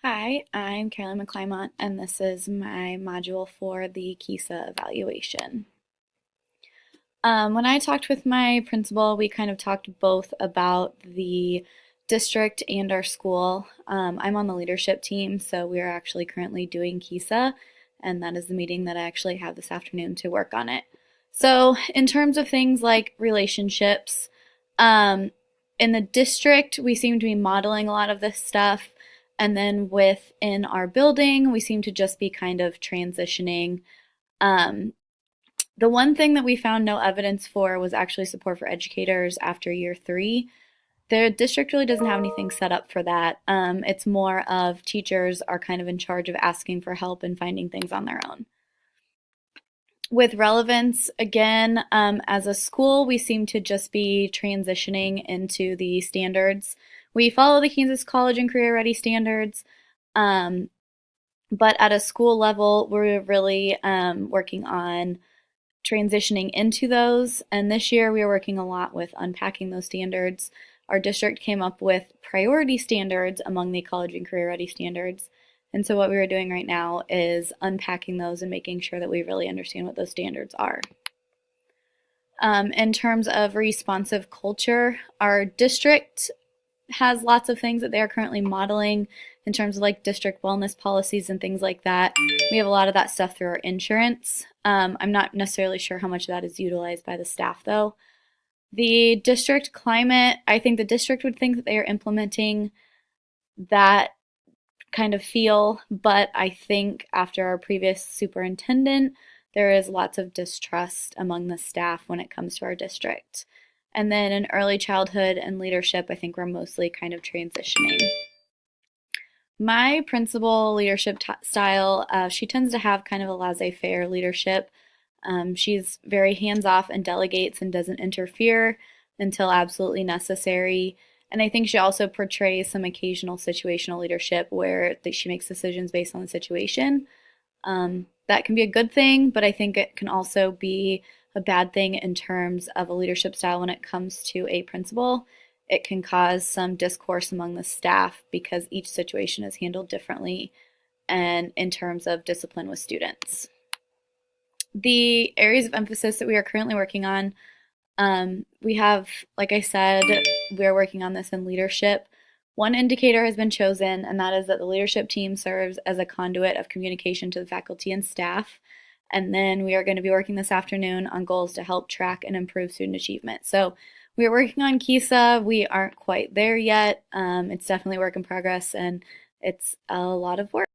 Hi, I'm Carolyn McClymont, and this is my module for the KISA evaluation. When I talked with my principal, we kind of talked both about the district and our school. I'm on the leadership team, so we are actually currently doing KISA, and that is the meeting that I actually have this afternoon to work on it. So, in terms of things like relationships, um, in the district, we seem to be modeling a lot of this stuff. And then within our building, we seem to just be kind of transitioning. Um, the one thing that we found no evidence for was actually support for educators after year 3. The district really doesn't have anything set up for that. It's more of teachers are kind of in charge of asking for help and finding things on their own. With relevance, again, as a school, we seem to just be transitioning into the standards. We follow the Kansas College and Career Ready standards, um, but at a school level, we're really working on transitioning into those. And this year, we are working a lot with unpacking those standards. Our district came up with priority standards among the college and career ready standards. And so, what we are doing right now is unpacking those and making sure that we really understand what those standards are. In terms of responsive culture, our district has lots of things that they are currently modeling in terms of like district wellness policies and things like that. We have a lot of that stuff through our insurance. I'm not necessarily sure how much of that is utilized by the staff though. The district climate, I think the district would think that they are implementing that kind of feel, but I think after our previous superintendent, there is lots of distrust among the staff when it comes to our district. And then in early childhood and leadership, I think we're mostly kind of transitioning. My principal leadership style, she tends to have kind of a laissez-faire leadership. She's very hands-off and delegates and doesn't interfere until absolutely necessary. And I think she also portrays some occasional situational leadership where she makes decisions based on the situation. That can be a good thing, but I think it can also be a bad thing in terms of a leadership style when it comes to a principal. It can cause some discourse among the staff because each situation is handled differently and in terms of discipline with students. The areas of emphasis that we are currently working on, we have, like I said, we're working on this in leadership. One indicator has been chosen, and that is that the leadership team serves as a conduit of communication to the faculty and staff. And then we are going to be working this afternoon on goals to help track and improve student achievement. So we are working on KISA. We aren't quite there yet. It's definitely a work in progress, and it's a lot of work.